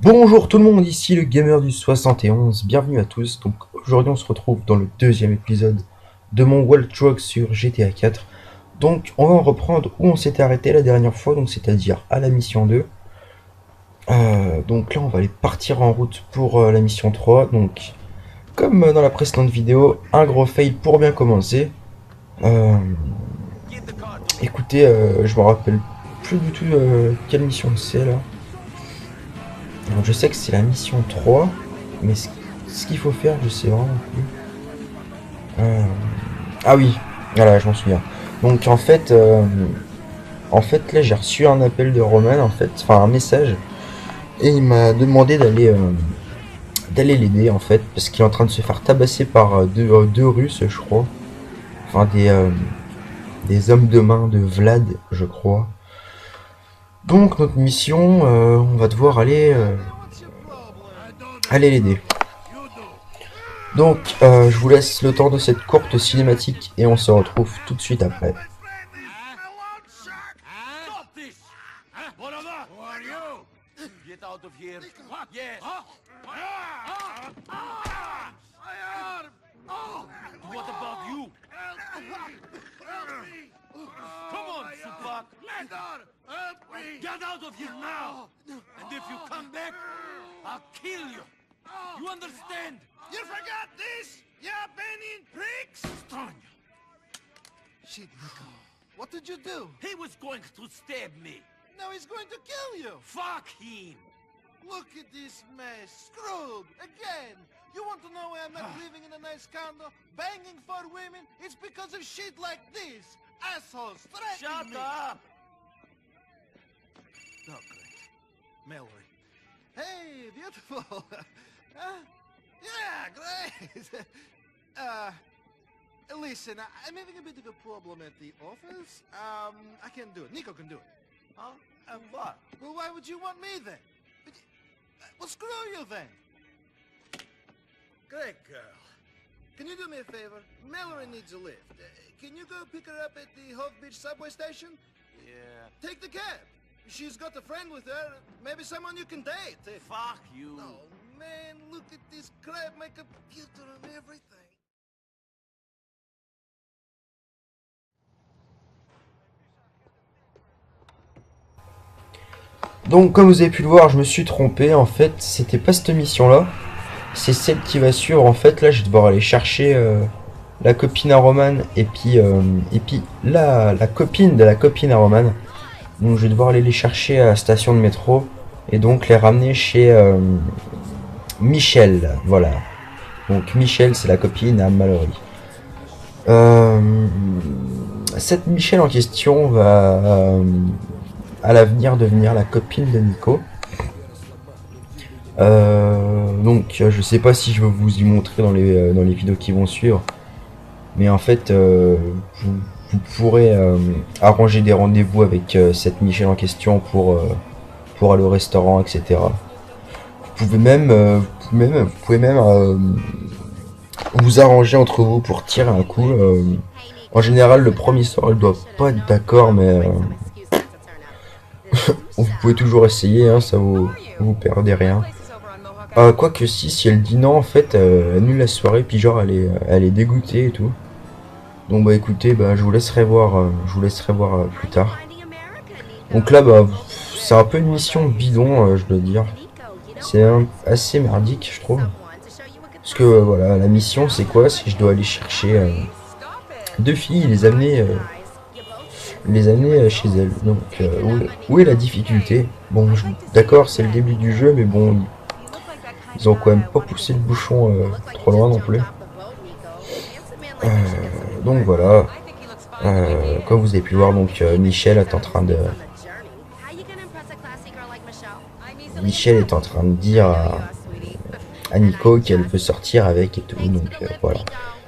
Bonjour tout le monde, ici le gamer du 71, bienvenue à tous. Donc aujourd'hui on se retrouve dans le deuxième épisode de mon walkthrough sur GTA 4. Donc on va en reprendre où on s'était arrêté la dernière fois, donc c'est-à-dire à la mission 2. Donc là on va aller partir en route pour la mission 3. Donc comme dans la précédente vidéo, un gros fail pour bien commencer. Écoutez, je me rappelle plus du tout quelle mission c'est là. Alors, je sais que c'est la mission 3, mais ce qu'il faut faire, je sais vraiment plus. Ah oui, voilà, je m'en souviens. Donc en fait là j'ai reçu un appel de Roman, enfin un message, et il m'a demandé d'aller l'aider en fait, parce qu'il est en train de se faire tabasser par deux Russes, je crois. Enfin des hommes de main de Vlad, je crois. Donc notre mission, on va devoir aller l'aider. Donc je vous laisse le temps de cette courte cinématique et on se retrouve tout de suite après. Come on, Tupac! Mendar, help me! Get out of here now! And if you come back, I'll kill you! You understand? You forgot this? You Albanian pricks! Stranya! Shit, Nico. What did you do? He was going to stab me! Now he's going to kill you! Fuck him! Look at this mess. Screwed! Again! You want to know why I'm not living in a nice condo, banging for women? It's because of shit like this! Assholes threatening me! Shut up! Oh, great. Mallory. Hey, beautiful! Yeah, great! Listen, I'm having a bit of a problem at the office. I can do it. Nico can do it. Huh? And what? Well, why would you want me then? Well, screw you then. Great girl. Can you do me a favor? Mallory needs a lift. Can you go pick her up at the Hove Beach subway station? Yeah. Take the cab. She's got a friend with her. Maybe someone you can date. Fuck you! Oh, man, look at this crap. My computer and everything. Donc comme vous avez pu le voir, je me suis trompé, en fait c'était pas cette mission là, c'est celle qui va suivre. En fait là je vais devoir aller chercher la copine à Roman et puis la copine de la copine à Roman. Donc je vais devoir aller les chercher à la station de métro et donc les ramener chez Michel, voilà. Donc Michel c'est la copine à Mallory. Cette Michel en question va à l'avenir devenir la copine de Nico. Donc je sais pas si je vais vous y montrer dans les vidéos qui vont suivre, mais en fait vous pourrez arranger des rendez-vous avec cette Michel en question pour aller au restaurant, etc. Vous pouvez même vous arranger entre vous pour tirer un coup. En général le premier soir elle doit pas être d'accord, mais vous pouvez toujours essayer, hein, ça vous perdez rien. Quoique si elle dit non, en fait, elle annule la soirée, puis genre elle est dégoûtée et tout. Donc bah écoutez, bah je vous laisserai voir plus tard. Donc là bah c'est un peu une mission bidon, je dois dire. C'est assez merdique, je trouve. Parce que voilà, la mission c'est quoi? Si je dois aller chercher deux filles, les amener chez elle. Donc où est la difficulté? Bon, d'accord, c'est le début du jeu, mais bon, ils ont quand même pas poussé le bouchon trop loin non plus. Donc voilà, comme vous avez pu voir, donc Michel est en train de dire à Nico qu'elle veut sortir avec et tout. Donc voilà.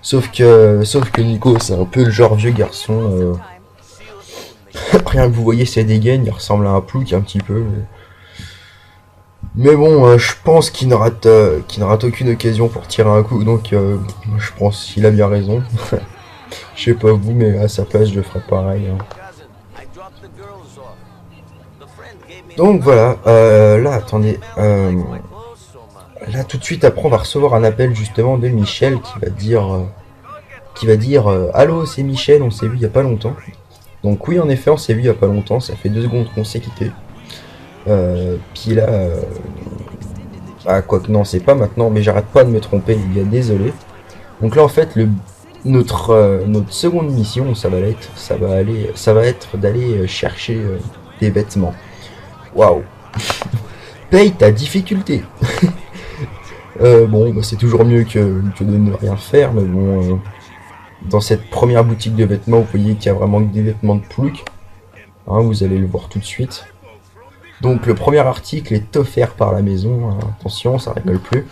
Sauf que Nico c'est un peu le genre vieux garçon. Rien que vous voyez ses dégaines, il ressemble à un plouc un petit peu. Mais bon, je pense qu'il ne rate aucune occasion pour tirer un coup, donc je pense qu'il a bien raison. Je sais pas vous, mais à sa place je ferais pareil. Hein. Donc voilà, là attendez, là tout de suite après on va recevoir un appel justement de Michel qui va dire allô c'est Michel, on s'est vu il y a pas longtemps. Donc oui en effet on s'est vu il y a pas longtemps, ça fait 2 secondes qu'on s'est quitté. Puis là, ah quoique non c'est pas maintenant, mais j'arrête pas de me tromper les gars, désolé. Donc là en fait notre seconde mission ça va être d'aller chercher des vêtements. Waouh. Paye ta difficulté. Bon, bah, c'est toujours mieux que de ne rien faire, mais bon, dans cette première boutique de vêtements, vous voyez qu'il y a vraiment que des vêtements de plouc. Hein, vous allez le voir tout de suite. Donc le premier article est offert par la maison. Hein, attention, ça rigole plus.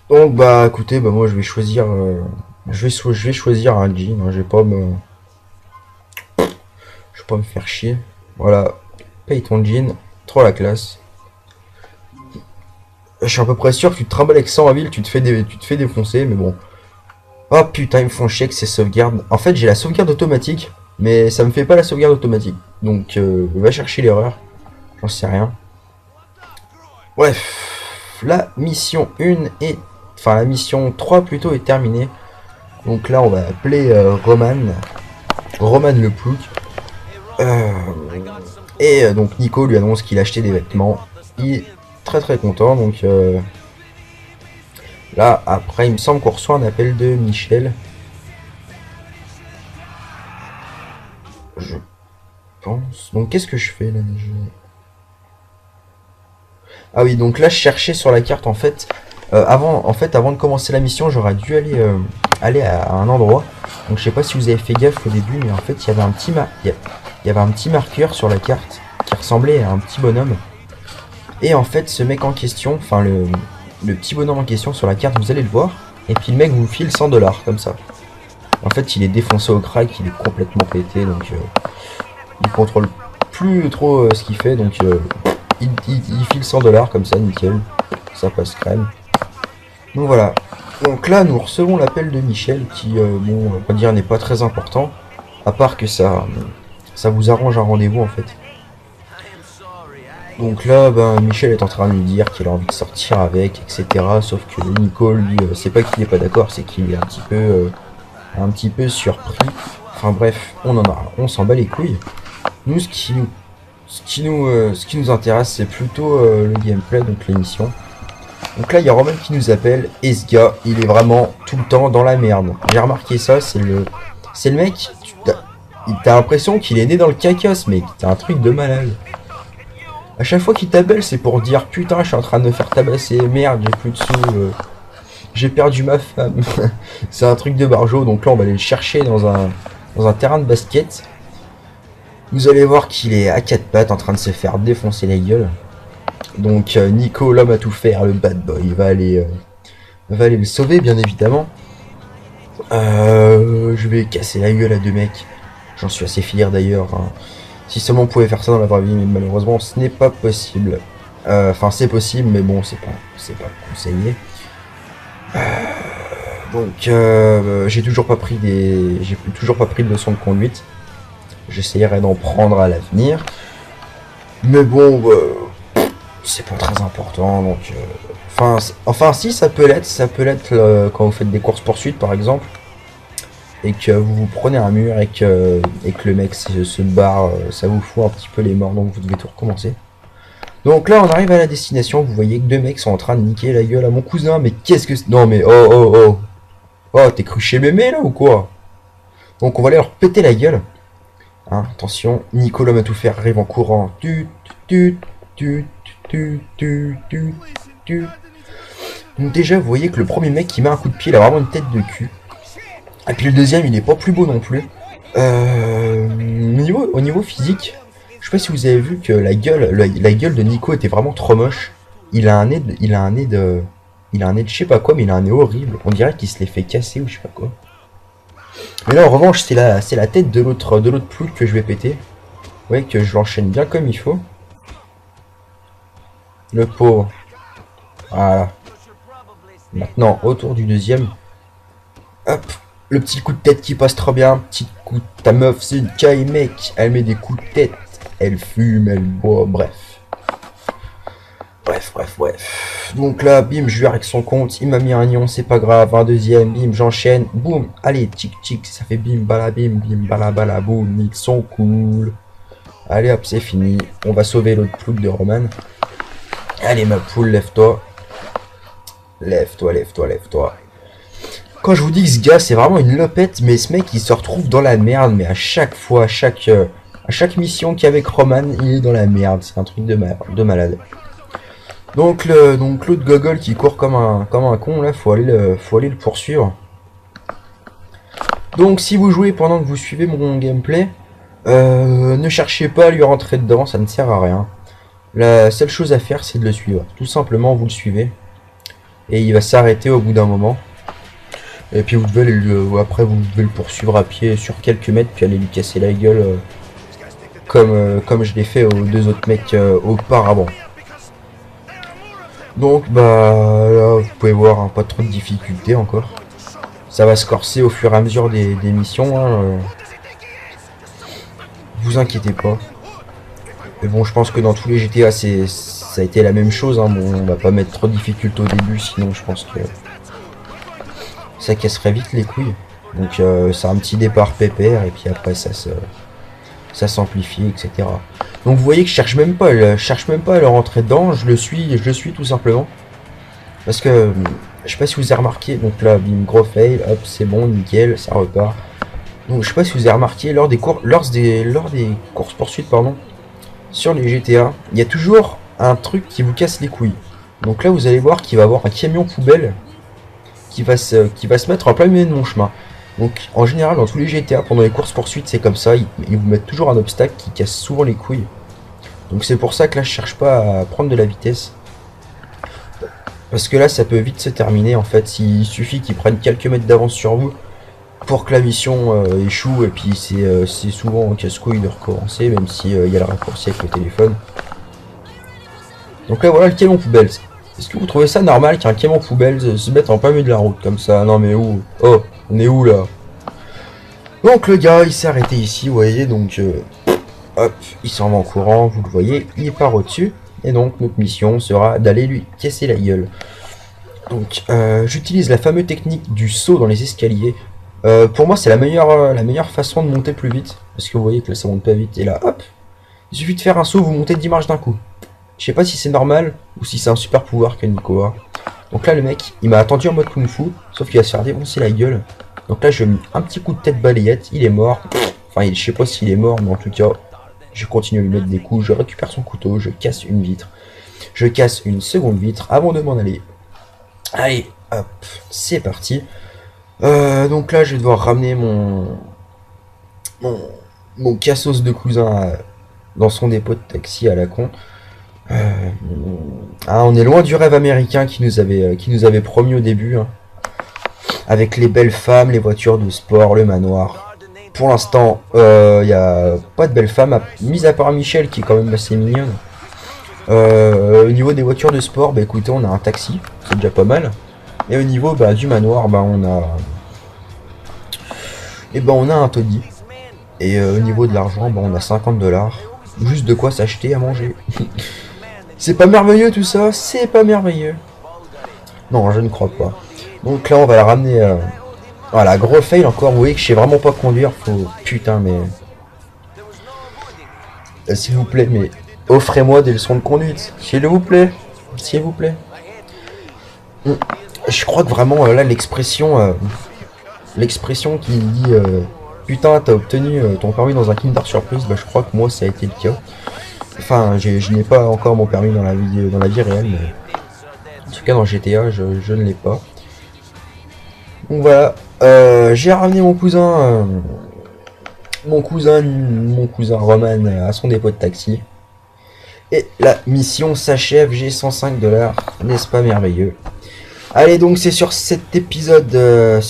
Donc bah écoutez, bah moi je vais choisir, je vais choisir un jean. Hein, je vais pas me faire chier. Voilà, paye ton jean, trop la classe. Je suis à peu près sûr que tu te trimbales avec 100 à ville, tu te fais défoncer, mais bon. Oh putain, ils me font chier avec ces sauvegardes. En fait, j'ai la sauvegarde automatique, mais ça me fait pas la sauvegarde automatique. Donc, va chercher l'erreur. J'en sais rien. Bref, la mission 1 est... Enfin, la mission 3 plutôt est terminée. Donc là, on va appeler Roman le plouc. Et donc, Nico lui annonce qu'il a acheté des vêtements. Il est très content, donc... Là, après, il me semble qu'on reçoit un appel de Michel. Je pense... Donc, qu'est-ce que je fais, là, déjà? Ah oui, donc là, je cherchais sur la carte, en fait... avant de commencer la mission, j'aurais dû aller à un endroit. Donc, je sais pas si vous avez fait gaffe au début, mais en fait, il y avait un petit marqueur sur la carte qui ressemblait à un petit bonhomme. Et en fait, ce mec en question, enfin, le petit bonhomme en question sur la carte, vous allez le voir. Et puis le mec vous file 100 $, comme ça. En fait, il est défoncé au crack, il est complètement pété, donc il contrôle plus trop ce qu'il fait, donc il file 100 $, comme ça, nickel. Ça passe crème. Donc voilà. Donc là, nous recevons l'appel de Michel, qui, bon, on va dire, n'est pas très important. À part que ça vous arrange un rendez-vous, en fait. Donc là, ben, Michel est en train de lui dire qu'il a envie de sortir avec, etc. Sauf que Nico, lui, c'est pas qu'il est pas d'accord, c'est qu'il est un petit peu surpris. Enfin bref, on s'en bat les couilles. Nous, ce qui nous intéresse, c'est plutôt le gameplay, donc l'émission. Donc là, il y a Roman qui nous appelle, et ce gars, il est vraiment tout le temps dans la merde. J'ai remarqué ça, c'est le mec, t'as l'impression qu'il est né dans le cacos, mec. T'as un truc de malade. À chaque fois qu'il t'appelle, c'est pour dire putain, je suis en train de me faire tabasser, merde, j'ai plus de sous, j'ai perdu ma femme. C'est un truc de barjo, donc là on va aller le chercher dans un terrain de basket. Vous allez voir qu'il est à 4 pattes en train de se faire défoncer la gueule. Donc Nico, l'homme à tout faire, le bad boy, va aller le sauver bien évidemment. Je vais casser la gueule à 2 mecs. J'en suis assez fier d'ailleurs. Hein. Si seulement on pouvait faire ça dans la vraie vie, mais malheureusement ce n'est pas possible. Enfin c'est possible, mais bon c'est pas conseillé. Donc j'ai toujours pas pris de leçons de conduite. J'essayerai d'en prendre à l'avenir. Mais bon, c'est pas très important. Donc, enfin si ça peut l'être quand vous faites des courses poursuites par exemple. Et que vous prenez un mur et que le mec se barre, ça vous fout un petit peu les morts, donc vous devez tout recommencer. Donc là on arrive à la destination, vous voyez que 2 mecs sont en train de niquer la gueule à mon cousin, mais qu'est-ce que c'est? Non mais oh, t'es cru chez mémé là ou quoi? Donc on va aller leur péter la gueule. Hein, attention, Nico l'homme à tout faire arrive en courant. Donc déjà vous voyez que le premier mec qui met un coup de pied, il a vraiment une tête de cul. Et puis le deuxième, il est pas plus beau non plus. Au niveau physique, je sais pas si vous avez vu que la gueule de Nico était vraiment trop moche. Il a un nez de je sais pas quoi, mais il a un nez horrible. On dirait qu'il se l'est fait casser ou je sais pas quoi. Mais là en revanche, c'est la tête de l'autre plouc que je vais péter. Vous voyez que je l'enchaîne bien comme il faut. Le pauvre. Voilà. Maintenant, autour du deuxième. Hop. Le petit coup de tête qui passe trop bien. Petit coup de ta meuf, c'est une caille mec. Elle met des coups de tête. elle fume, elle boit, bref. Bref. Donc là, bim, je lui avec son compte, il m'a mis un ion, c'est pas grave, un deuxième, bim, j'enchaîne, boum, allez, tic, ça fait bim, bala, boum, ils sont cool. Allez hop, c'est fini, on va sauver l'autre poule de Roman. Allez ma poule, lève-toi. Lève-toi. Quand je vous dis que ce gars, c'est vraiment une lopette, mais ce mec, il se retrouve dans la merde, mais à chaque fois, à chaque mission qu'il y a avec Roman, il est dans la merde, c'est un truc de malade. Donc l'autre gogol qui court comme un con là, faut aller le poursuivre. Donc si vous jouez pendant que vous suivez mon gameplay, ne cherchez pas à lui rentrer dedans, ça ne sert à rien. La seule chose à faire, c'est de le suivre. Tout simplement, vous le suivez et il va s'arrêter au bout d'un moment. Et puis après vous devez le poursuivre à pied sur quelques mètres puis aller lui casser la gueule comme je l'ai fait aux deux autres mecs auparavant. Donc là, vous pouvez voir, hein, pas trop de difficultés encore. Ça va se corser au fur et à mesure des missions. Hein, vous inquiétez pas. Mais bon, je pense que dans tous les GTA, ça a été la même chose. Hein. Bon, on va pas mettre trop de difficultés au début, sinon je pense que ça casserait vite les couilles. Donc c'est un petit départ pépère et puis après ça s'amplifie, etc. Donc vous voyez que je cherche même pas à le rentrer dedans, je le suis tout simplement. Parce que je sais pas si vous avez remarqué, donc là bim, gros fail, hop c'est bon, nickel, ça repart. Donc je sais pas si vous avez remarqué lors des courses poursuites pardon, sur les GTA, il y a toujours un truc qui vous casse les couilles. Donc là vous allez voir qu'il va y avoir un camion poubelle qui va se mettre en plein milieu de mon chemin. Donc en général dans tous les GTA pendant les courses poursuites c'est comme ça, ils vous mettent toujours un obstacle qui casse souvent les couilles. Donc c'est pour ça que là je cherche pas à prendre de la vitesse. Parce que là ça peut vite se terminer en fait, il suffit qu'ils prennent quelques mètres d'avance sur vous pour que la mission échoue et puis c'est souvent un casse-couille de recommencer même si il y a le raccourci avec le téléphone. Donc là voilà le camion poubelle. Est-ce que vous trouvez ça normal qu'un camion poubelle se mette en plein milieu de la route comme ça? Non mais où? Oh, on est où là? Donc le gars il s'est arrêté ici, vous voyez, donc hop, il s'en va en courant, vous le voyez, il part au-dessus. Et donc notre mission sera d'aller lui casser la gueule. Donc j'utilise la fameuse technique du saut dans les escaliers. Pour moi c'est la meilleure façon de monter plus vite. Parce que vous voyez que là ça monte pas vite. Et là hop, il suffit de faire un saut, vous montez 10 marches d'un coup. Je sais pas si c'est normal ou si c'est un super pouvoir que Nico a. Donc là le mec il m'a attendu en mode kung fu, sauf qu'il va se faire défoncer la gueule. Donc là je lui ai mis un petit coup de tête balayette, il est mort. Enfin je sais pas s'il est mort mais en tout cas je continue à lui mettre des coups, je récupère son couteau, je casse une vitre. Je casse une seconde vitre avant de m'en aller. Allez hop, c'est parti. Donc là je vais devoir ramener mon cassos de cousin dans son dépôt de taxi à la con. On est loin du rêve américain qui nous avait promis au début, hein. Avec les belles femmes, les voitures de sport, le manoir. Pour l'instant, il n'y a pas de belles femmes, mis à part Michel qui est quand même assez mignonne. Au niveau des voitures de sport, bah écoutez, on a un taxi, c'est déjà pas mal. Et au niveau du manoir, on a un taudis. Et au niveau de l'argent, on a 50$. Juste de quoi s'acheter à manger. C'est pas merveilleux tout ça? C'est pas merveilleux. Non, je ne crois pas. Donc là, on va la ramener... Voilà, gros fail encore. Vous voyez que je sais vraiment pas conduire. Faut... Putain, mais... S'il vous plaît, mais... Offrez-moi des leçons de conduite. S'il vous plaît. S'il vous plaît. Je crois que vraiment, là, l'expression... L'expression qui dit... Putain, t'as obtenu ton permis dans un Kinder Surprise. Bah, je crois que moi, ça a été le cas. Enfin, je n'ai pas encore mon permis dans la vie réelle, mais en tout cas dans GTA, je ne l'ai pas. Donc voilà, j'ai ramené mon cousin Roman à son dépôt de taxi. Et la mission s'achève, j'ai 105$, n'est-ce pas merveilleux? Allez, donc c'est sur cet épisode 2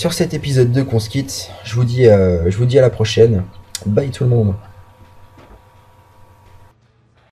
qu'on se quitte. Je vous dis à la prochaine. Bye tout le monde.